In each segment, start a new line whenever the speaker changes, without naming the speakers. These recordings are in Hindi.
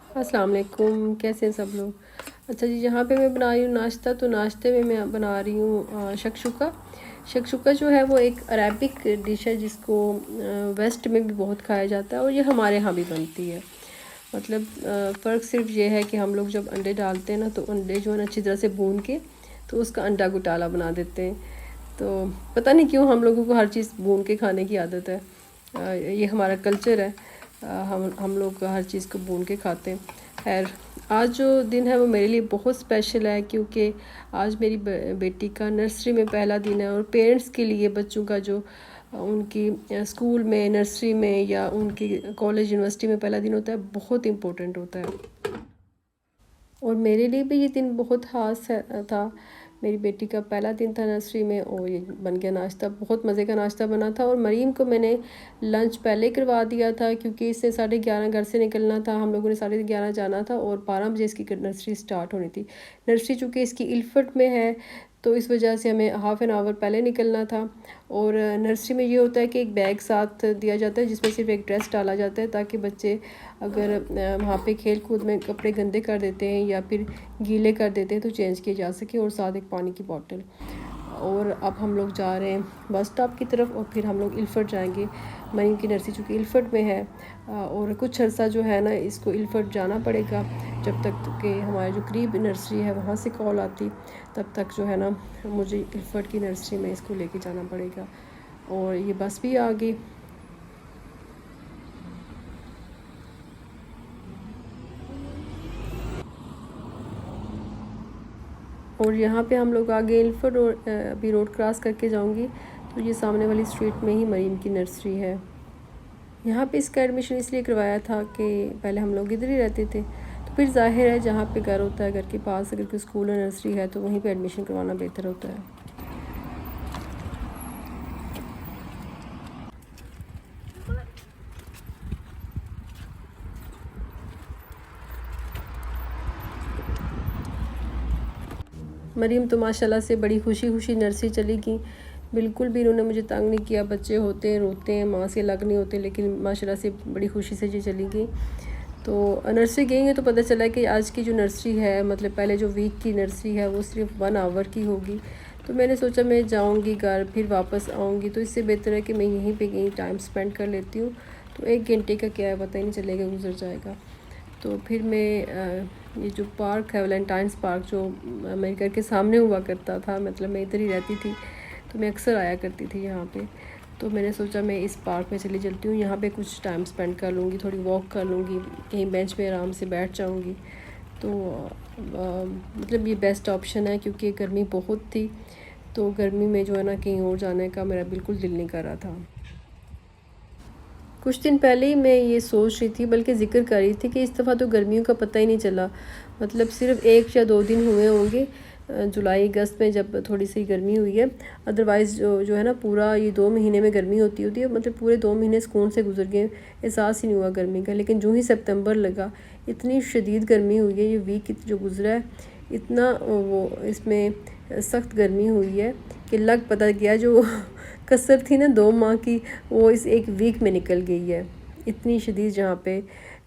अस्सलाम वालेकुम, कैसे हैं सब लोग। अच्छा जी, यहाँ पे मैं बना रही हूँ नाश्ता। तो नाश्ते में मैं बना रही हूँ शकशुका। शकशुका जो है वो एक अरेबिक डिश है जिसको वेस्ट में भी बहुत खाया जाता है और ये हमारे यहाँ भी बनती है। मतलब फ़र्क सिर्फ ये है कि हम लोग जब अंडे डालते हैं ना, तो अंडे जो है ना अच्छी तरह से भून के तो उसका अंडा घोटाला बना देते हैं। तो पता नहीं क्यों हम लोगों को हर चीज़ भून के खाने की आदत है। ये हमारा कल्चर है। हम लोग हर चीज़ को भून के खाते हैं। खैर, आज जो दिन है वो मेरे लिए बहुत स्पेशल है, क्योंकि आज मेरी बेटी का नर्सरी में पहला दिन है। और पेरेंट्स के लिए बच्चों का जो उनकी स्कूल में, नर्सरी में या उनकी कॉलेज यूनिवर्सिटी में पहला दिन होता है, बहुत इम्पोर्टेंट होता है। और मेरे लिए भी ये दिन बहुत ख़ास था। मेरी बेटी का पहला दिन था नर्सरी में और ये बन गया नाश्ता। बहुत मज़े का नाश्ता बना था। और मरीम को मैंने लंच पहले करवा दिया था, क्योंकि इससे 11:30 घर से निकलना था। हम लोगों ने 11:30 जाना था और 12 बजे इसकी नर्सरी स्टार्ट होनी थी। नर्सरी चूँकि इसकी इल्फर्ट में है, तो इस वजह से हमें हाफ़ एन आवर पहले निकलना था। और नर्सरी में ये होता है कि एक बैग साथ दिया जाता है जिसमें सिर्फ एक ड्रेस डाला जाता है, ताकि बच्चे अगर वहाँ पे खेल कूद में कपड़े गंदे कर देते हैं या फिर गीले कर देते हैं तो चेंज किए जा सके। और साथ एक पानी की बोतल। और अब हम लोग जा रहे हैं बस स्टॉप की तरफ और फिर हम लोग इल्फर्ट जाएंगे। मरीम की नर्सरी चूँकि इल्फर्ट में है, और कुछ अर्सा जो है ना इसको इल्फर्ट जाना पड़ेगा, जब तक कि हमारे जो करीब नर्सरी है वहाँ से कॉल आती, तब तक जो है ना मुझे इल्फर्ट की नर्सरी में इसको लेके जाना पड़ेगा। और ये बस भी आ गई। और यहाँ पे हम लोग आगे इल्फर्ट और अभी रोड क्रॉस करके जाऊँगी तो ये सामने वाली स्ट्रीट में ही मरीम की नर्सरी है। यहाँ पे इसका एडमिशन इसलिए करवाया था कि पहले हम लोग इधर ही रहते थे, तो फिर जाहिर है जहाँ पे घर होता है, घर के पास अगर कोई स्कूल और नर्सरी है तो वहीं पे एडमिशन करवाना बेहतर होता है। मरीम तो माशाल्लाह से बड़ी खुशी खुशी नर्सरी चली गई। बिल्कुल भी इन्होंने मुझे तंग नहीं किया। बच्चे होते हैं, रोते हैं, माँ से अलग नहीं होते, लेकिन माशाल्लाह से बड़ी खुशी से ये चली गई। तो नर्सरी गई हैं तो पता चला कि आज की जो नर्सरी है, मतलब पहले जो वीक की नर्सरी है वो सिर्फ 1 आवर की होगी। तो मैंने सोचा मैं जाऊंगी घर फिर वापस आऊंगी, तो इससे बेहतर है कि मैं यहीं पे कहीं टाइम स्पेंड कर लेती हूँ। तो 1 घंटे का क्या है, पता ही नहीं चलेगा, गुजर जाएगा। तो फिर मैं ये जो पार्क है वैलेंटाइंस पार्क, जो मेरे घर के सामने हुआ करता था, मतलब मैं इधर ही रहती थी तो मैं अक्सर आया करती थी यहाँ पे। तो मैंने सोचा मैं इस पार्क में चली चलती हूँ, यहाँ पे कुछ टाइम स्पेंड कर लूँगी, थोड़ी वॉक कर लूँगी, कहीं बेंच पे आराम से बैठ जाऊँगी। तो मतलब ये बेस्ट ऑप्शन है, क्योंकि गर्मी बहुत थी। तो गर्मी में जो है ना कहीं और जाने का मेरा बिल्कुल दिल नहीं कर रहा था। कुछ दिन पहले ही मैं ये सोच रही थी, बल्कि ज़िक्र कर रही थी कि इस दफ़ा तो गर्मियों का पता ही नहीं चला। मतलब सिर्फ 1 या 2 दिन हुए होंगे जुलाई अगस्त में जब थोड़ी सी गर्मी हुई है। अदरवाइज़ जो है ना पूरा ये 2 महीने में गर्मी होती होती है, मतलब पूरे 2 महीने सुकून से गुजर गए, एहसास ही नहीं हुआ गर्मी का। लेकिन जो ही सितंबर लगा, इतनी शदीद गर्मी हुई है। ये वीक जो गुजरा है, इतना वो इसमें सख्त गर्मी हुई है कि लग पता गया जो कसर थी ना 2 माह की, वो इस एक वीक में निकल गई है। इतनी शदीद जहाँ पे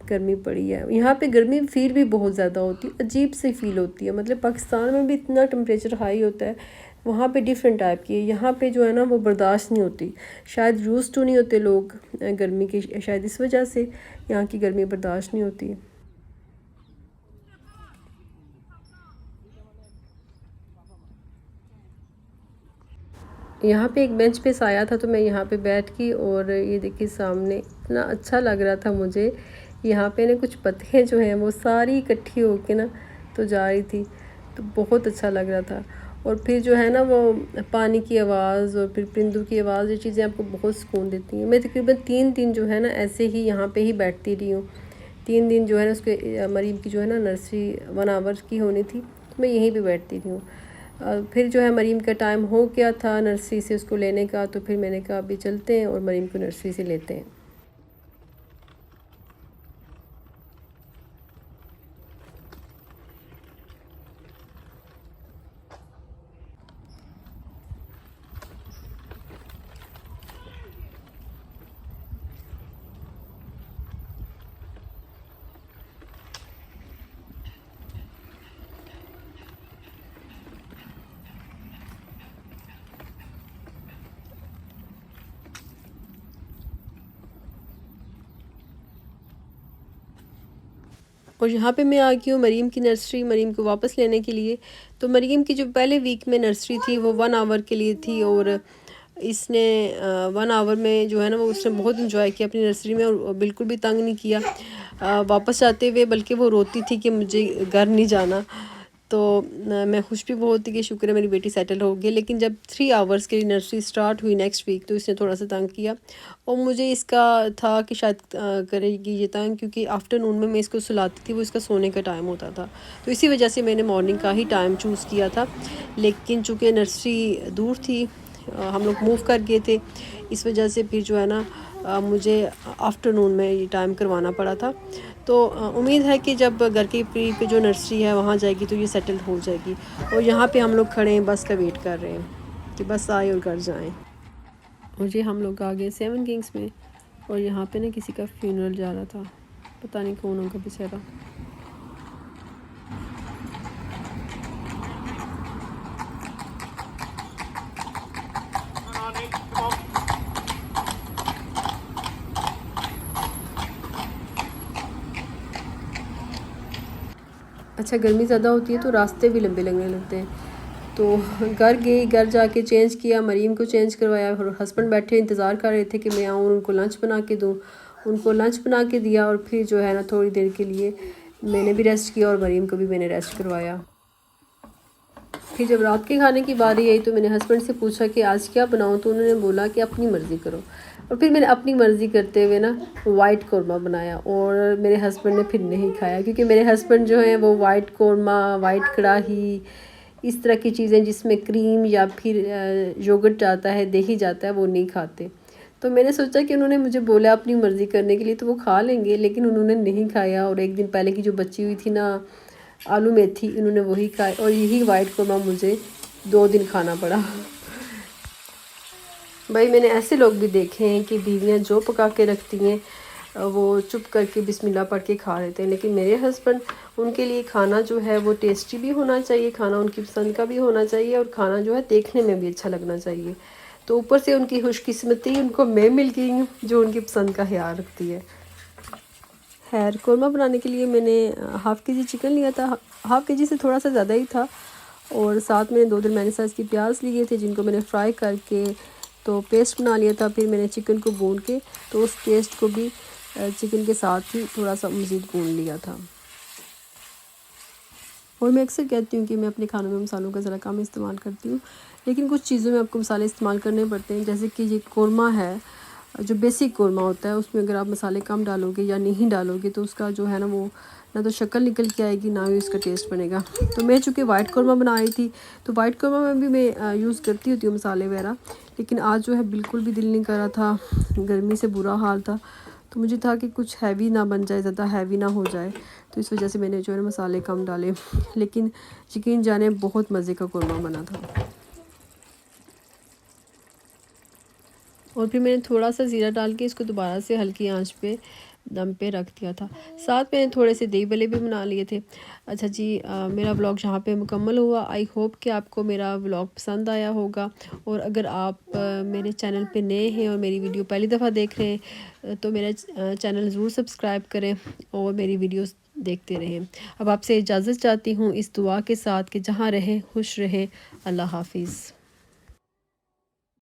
गर्मी पड़ी है। यहाँ पे गर्मी फील भी बहुत ज़्यादा होती है, अजीब सी फील होती है। मतलब पाकिस्तान में भी इतना टेम्परेचर हाई होता है, वहाँ पे डिफरेंट टाइप की है। यहाँ पे जो है ना वो बर्दाश्त नहीं होती। शायद यूज़ टू नहीं होते लोग गर्मी की, शायद इस वजह से यहाँ की गर्मी बर्दाश्त नहीं होती। यहाँ पे एक बेंच पे साया था तो मैं यहाँ पे बैठ गई। और ये देखिए सामने इतना अच्छा लग रहा था मुझे। यहाँ पे ना कुछ पत्तियाँ जो हैं वो सारी इकट्ठी होके ना तो जा रही थी, तो बहुत अच्छा लग रहा था। और फिर जो है ना वो पानी की आवाज़ और फिर परिंदों की आवाज़, ये चीज़ें आपको बहुत सुकून देती हैं। मैं तकरीबन 3 दिन जो है ना ऐसे ही यहाँ पे ही बैठती रही हूँ। 3 दिन जो है ना उसके मरीम की जो है ना नर्सरी 1 आवर की होनी थी, तो मैं यहीं पे बैठती रही हूँ। फिर जो है मरीम का टाइम हो गया था नर्सरी से उसको लेने का, तो फिर मैंने कहा अभी चलते हैं और मरीम को नर्सरी से लेते हैं। और यहाँ पे मैं आ गई हूँ मरीम की नर्सरी, मरीम को वापस लेने के लिए। तो मरीम की जो पहले वीक में नर्सरी थी वो 1 आवर के लिए थी, और इसने 1 आवर में जो है ना वो उसने बहुत इंजॉय किया अपनी नर्सरी में, और बिल्कुल भी तंग नहीं किया वापस जाते हुए, बल्कि वो रोती थी कि मुझे घर नहीं जाना। तो मैं खुश भी बहुत थी कि शुक्र है मेरी बेटी सेटल हो गई। लेकिन जब 3 आवर्स के लिए नर्सरी स्टार्ट हुई नेक्स्ट वीक, तो इसने थोड़ा सा तंग किया, और मुझे इसका था कि शायद करेगी ये तंग, क्योंकि आफ्टरनून में मैं इसको सुलाती थी, वो इसका सोने का टाइम होता था। तो इसी वजह से मैंने मॉर्निंग का ही टाइम चूज़ किया था। लेकिन चूँकि नर्सरी दूर थी, हम लोग मूव कर गए थे, इस वजह से फिर जो है ना मुझे आफ्टरनून में ये टाइम करवाना पड़ा था। तो उम्मीद है कि जब घर के करीब पे जो नर्सरी है वहाँ जाएगी तो ये सेटल हो जाएगी। और यहाँ पे हम लोग खड़े हैं, बस का वेट कर रहे हैं कि बस आए और घर जाएं। और ये हम लोग आ गए 7 किंग्स में, और यहाँ पे ना किसी का फ्यूनरल जा रहा था, पता नहीं कौन होगा बेचारा। अच्छा, गर्मी ज़्यादा होती है तो रास्ते भी लंबे लगने लगते हैं। तो घर गई, घर जाके चेंज किया, मरीम को चेंज करवाया, और हस्बैंड बैठे इंतज़ार कर रहे थे कि मैं आऊँ उनको लंच बना के दूँ। उनको लंच बना के दिया, और फिर जो है ना थोड़ी देर के लिए मैंने भी रेस्ट किया और मरीम को भी मैंने रेस्ट करवाया। फिर जब रात के खाने की बारी आई तो मैंने हस्बैंड से पूछा कि आज क्या बनाऊँ, तो उन्होंने बोला कि अपनी मर्ज़ी करो। और फिर मैंने अपनी मर्ज़ी करते हुए ना वाइट कौरमा बनाया, और मेरे हस्बैंड ने फिर नहीं खाया, क्योंकि मेरे हस्बैंड जो हैं वो वाइट कौरमा, वाइट कढ़ाई, इस तरह की चीज़ें जिसमें क्रीम या फिर योगर्ट जाता है, दही जाता है, वो नहीं खाते। तो मैंने सोचा कि उन्होंने मुझे बोला अपनी मर्ज़ी करने के लिए तो वो खा लेंगे, लेकिन उन्होंने नहीं खाया। और एक दिन पहले की जो बची हुई थी ना आलू मेथी, इन्होंने वही खाए, और यही वाइट कौरमा मुझे 2 दिन खाना पड़ा। भाई मैंने ऐसे लोग भी देखे हैं कि बीवियां जो पका के रखती हैं वो चुप करके बिस्मिल्लाह पढ़ के खा लेते हैं, लेकिन मेरे हस्बैंड, उनके लिए खाना जो है वो टेस्टी भी होना चाहिए, खाना उनकी पसंद का भी होना चाहिए, और खाना जो है देखने में भी अच्छा लगना चाहिए। तो ऊपर से उनकी खुशकिस्मती, उनको मैं मिल गई हूँ जो उनकी पसंद का ख्याल रखती है। खैर, कौरमा बनाने के लिए मैंने हाफ़ के जी चिकन लिया था, हाफ़ के जी से थोड़ा सा ज़्यादा ही था, और साथ में 2 दरमियाने साइज़ की प्याज लिए थे जिनको मैंने फ्राई करके तो पेस्ट बना लिया था। फिर मैंने चिकन को भून के तो उस पेस्ट को भी चिकन के साथ ही थोड़ा सा मज़ीद भून लिया था। और मैं अक्सर कहती हूँ कि मैं अपने खानों में मसालों का ज़रा कम इस्तेमाल करती हूँ, लेकिन कुछ चीज़ों में आपको मसाले इस्तेमाल करने पड़ते हैं। जैसे कि ये कौरमा है, जो बेसिक कौरमा होता है, उसमें अगर आप मसाले कम डालोगे या नहीं डालोगे तो उसका जो है ना वो ना तो शक्ल निकल के आएगी, ना ही उसका टेस्ट बनेगा। तो मैं चूँकि वाइट कौरमा बना रही थी, तो वाइट कौरमा में भी मैं यूज़ करती होती हूँ मसाले वगैरह, लेकिन आज जो है बिल्कुल भी दिल नहीं कर रहा था, गर्मी से बुरा हाल था। तो मुझे था कि कुछ हैवी ना बन जाए, ज़्यादा हैवी ना हो जाए, तो इस वजह से मैंने जो है ना मसाले कम डाले। लेकिन यकीन जाने बहुत मज़े का कौरमा बना था। और फिर मैंने थोड़ा सा ज़ीरा डाल के इसको दोबारा से हल्की आंच पे दम पे रख दिया था। साथ में थोड़े से दही भल्ले भी बना लिए थे। अच्छा जी, मेरा व्लॉग यहाँ पे मुकम्मल हुआ। आई होप कि आपको मेरा व्लॉग पसंद आया होगा, और अगर आप मेरे चैनल पे नए हैं और मेरी वीडियो पहली दफ़ा देख रहे हैं तो मेरा चैनल ज़रूर सब्सक्राइब करें और मेरी वीडियोस देखते रहें। अब आपसे इजाज़त चाहती हूँ इस दुआ के साथ कि जहाँ रहें खुश रहें। अल्लाह हाफिज़।